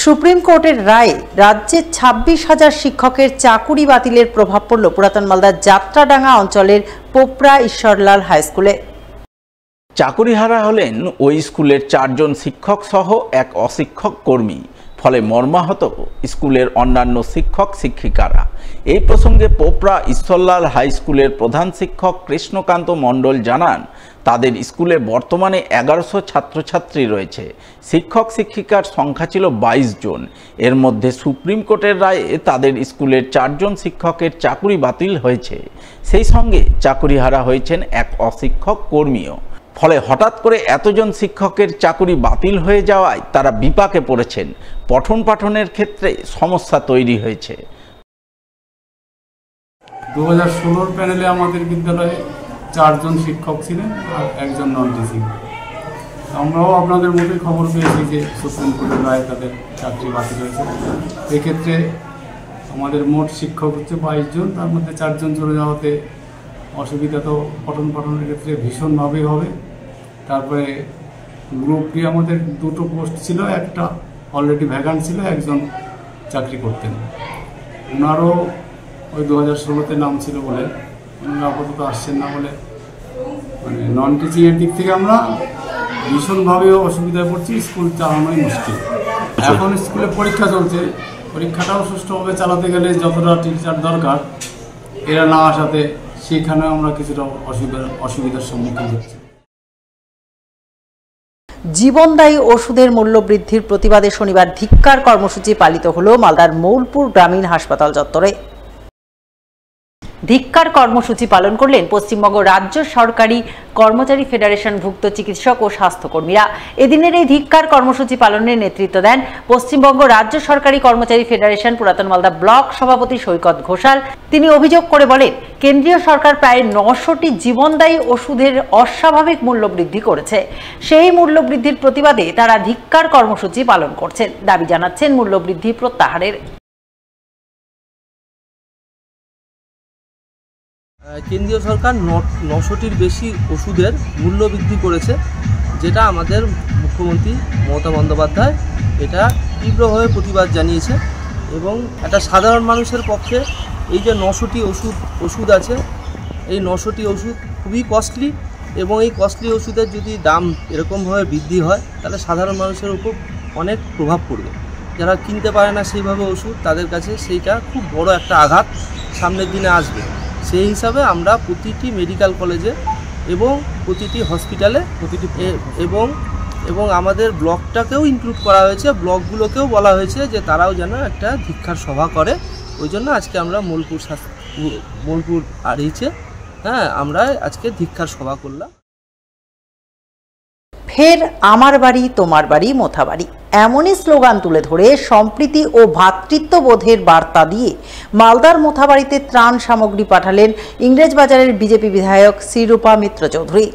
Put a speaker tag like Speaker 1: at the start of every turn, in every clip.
Speaker 1: Supreme কোর্টের রায়ে রাজ্যে 26,000 শিক্ষকের চাকুরি বাতিলের প্রভাব পড়ল পুরাতন মালদার যাত্রাডাঙ্গা অঞ্চলের পোপরা ঈশ্বরলাল হাই স্কুলে।
Speaker 2: চাকুরিহারা হলেন ওই স্কুলের 4 জন শিক্ষক সহ এক অশিক্ষক কর্মী। ফলে মর্মাহত স্কুলের অন্যান্য শিক্ষক শিক্ষিকারা। এই প্রসঙ্গে পোপরা ঈশ্বরলাল হাই স্কুলের প্রধান শিক্ষক কৃষ্ণকান্ত মণ্ডল জানান, তাদের স্কুলে বর্তমানে 1100 ছাত্রছাত্রী রয়েছে। শিক্ষক শিক্ষিকার সংখ্যা ছিল 22 জন। এর মধ্যে সুপ্রিম কোর্টের রায়ে তাদের স্কুলের 4 জন শিক্ষকের চাকুরি বাতিল হয়েছে। সেই সঙ্গে চাকুরিহারা হয়েছেন এক অশিক্ষক কর্মীও। ফলে হঠাৎ করে এতজন শিক্ষকের চাকুরি বাতিল হয়ে যাওয়ায় তারা বিপাকে পড়েছেন। পঠন পাঠনের ক্ষেত্রে সমস্যা তৈরি হয়েছে।
Speaker 3: 2016 প্যানেলে আমাদের বিদ্যালয়ে 4 জন শিক্ষক ছিলেন আর একজন নন টিচিং। আমরাও আপনাদের মধ্যে খবর পেয়েছি যে সুপ্রিম কোর্টের রায়ে তাদের চাকরি বাতিল হয়েছে। এক্ষেত্রে আমাদের মোট শিক্ষক হচ্ছে 22 জন, তার মধ্যে 4 জন চলে যাওয়াতে অসুবিধা তো পঠন পাঠনের ক্ষেত্রে ভীষণভাবেই হবে। তারপরে গ্রুপ ডি আমাদের 2টো পোস্ট ছিল, একটা অলরেডি ভ্যাকান্ট ছিল, একজন চাকরি করতেন। ওনারও ওই 2016-তে নাম ছিল বলে ওনারা আপাতত আসছেন না বলে মানে নন টিচিংয়ের দিক থেকে আমরা ভীষণভাবে অসুবিধায় পড়ছি। স্কুল চালানোই মুশকিল। এখন স্কুলে পরীক্ষা চলছে, পরীক্ষাটাও সুষ্ঠুভাবে চালাতে গেলে যতটা টিচার দরকার এরা না আসাতে সেখানেও আমরা কিছুটা অসুবিধার সম্মুখীন হচ্ছি।
Speaker 1: জীবনদায়ী ওষুধের মূল্য বৃদ্ধির প্রতিবাদে শনিবার ধিক্কার কর্মসূচি পালিত হলো মালদার মৌলপুর গ্রামীণ হাসপাতাল চত্বরে। ধিক্কার কর্মসূচি পালন করলেন পশ্চিমবঙ্গ রাজ্য সরকারি কর্মচারী ফেডারেশনভুক্ত চিকিৎসক ও স্বাস্থ্যকর্মীরা। এদিনের এই ধিক্কার কর্মসূচি পালনের নেতৃত্ব দেন পশ্চিমবঙ্গ রাজ্য সরকারি কর্মচারী ফেডারেশন পুরাতন মালদা ব্লক সভাপতি সৈকত ঘোষাল। তিনি অভিযোগ করে বলেন, কেন্দ্রীয় সরকার প্রায় 900টি জীবনদায়ী ওষুধের অস্বাভাবিক মূল্য বৃদ্ধি করেছে। সেই মূল্য বৃদ্ধির প্রতিবাদে তারা ধিক্কার কর্মসূচি পালন করছেন। দাবি জানাচ্ছেন মূল্য বৃদ্ধি প্রত্যাহারের।
Speaker 4: কেন্দ্রীয় সরকার 900টির বেশি ওষুধের মূল্য বৃদ্ধি করেছে, যেটা আমাদের মুখ্যমন্ত্রী মমতা বন্দ্যোপাধ্যায় এটা তীব্রভাবে প্রতিবাদ জানিয়েছে। এবং একটা সাধারণ মানুষের পক্ষে এই যে 900টি ওষুধ আছে, এই 900টি ওষুধ খুবই কস্টলি এবং এই কস্টলি ওষুধের যদি দাম এরকমভাবে বৃদ্ধি হয় তাহলে সাধারণ মানুষের উপর অনেক প্রভাব পড়বে। যারা কিনতে পারে না সেইভাবে ওষুধ, তাদের কাছে সেইটা খুব বড় একটা আঘাত সামনের দিনে আসবে। সেই হিসাবে আমরা প্রতিটি মেডিকেল কলেজে এবং প্রতিটি হসপিটালে এবং আমাদের ব্লকটাকেও ইনক্লুড করা হয়েছে, ব্লকগুলোকেও বলা হয়েছে যে তারাও যেন একটা ধিক্কার সভা করে। ওই জন্য আজকে আমরা মৌলপুর আড়িয়েছে আমরা আজকে ধিক্কার সভা করলাম।
Speaker 1: ফের আমার বাড়ি তোমার বাড়ি মোথাবাড়ি, এমনই স্লোগান তুলে ধরে সম্প্রীতি ও ভ্রাতৃত্ববোধের বার্তা দিয়ে মালদার মোথাবাড়িতে ত্রাণ সামগ্রী পাঠালেন ইংরেজবাজারের বিজেপি বিধায়ক শ্রীরূপা মিত্র চৌধুরী।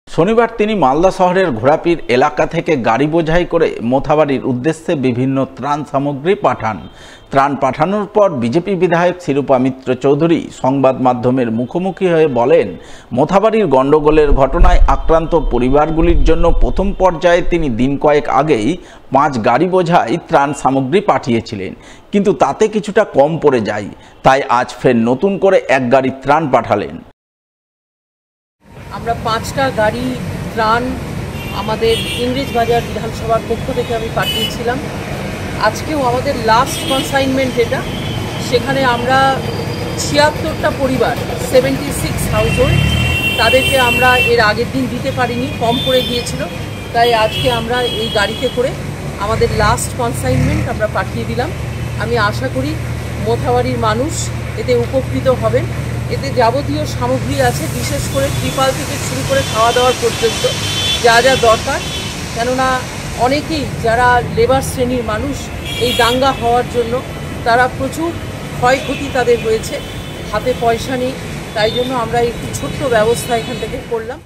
Speaker 2: শনিবার তিনি মালদা শহরের ঘোড়াপীর এলাকা থেকে গাড়ি বোঝাই করে মোথাবাড়ির উদ্দেশ্যে বিভিন্ন ত্রাণ সামগ্রী পাঠান। ত্রাণ পাঠানোর পর বিজেপি বিধায়ক শ্রীরূপা মিত্র চৌধুরী সংবাদ মাধ্যমের মুখোমুখি হয়ে বলেন, মোথাবাড়ির গণ্ডগোলের ঘটনায় আক্রান্ত পরিবারগুলির জন্য প্রথম পর্যায়ে তিনি দিন কয়েক আগেই 5 গাড়ি বোঝাই ত্রাণ সামগ্রী পাঠিয়েছিলেন, কিন্তু তাতে কিছুটা কম পড়ে যায়। তাই আজ ফের নতুন করে 1 গাড়ি ত্রাণ পাঠালেন।
Speaker 5: আমরা 5টা গাড়ি ত্রাণ আমাদের ইংরেজবাজার বিধানসভার পক্ষ থেকে আমি পাঠিয়েছিলাম। আজকেও আমাদের লাস্ট কনসাইনমেন্ট এটা, সেখানে আমরা 76টা পরিবার 76 হাউসহোল্ড তাদেরকে আমরা এর আগের দিন দিতে পারিনি, কম পড়ে গিয়েছিল। তাই আজকে আমরা এই গাড়িতে করে আমাদের লাস্ট কনসাইনমেন্ট আমরা পাঠিয়ে দিলাম। আমি আশা করি মোথাবাড়ির মানুষ এতে উপকৃত হবেন। এতে যাবতীয় সামগ্রী আছে, বিশেষ করে ত্রিপাল থেকে শুরু করে খাওয়া দাওয়ার পর্যন্ত যা যা দরকার। কেননা অনেকেই যারা লেবার শ্রেণীর মানুষ এই দাঙ্গা হওয়ার জন্য তারা প্রচুর ক্ষয়ক্ষতি তাদের হয়েছে, হাতে পয়সা নেই। তাই জন্য আমরা একটি ছোট্ট ব্যবস্থা এখান থেকে করলাম।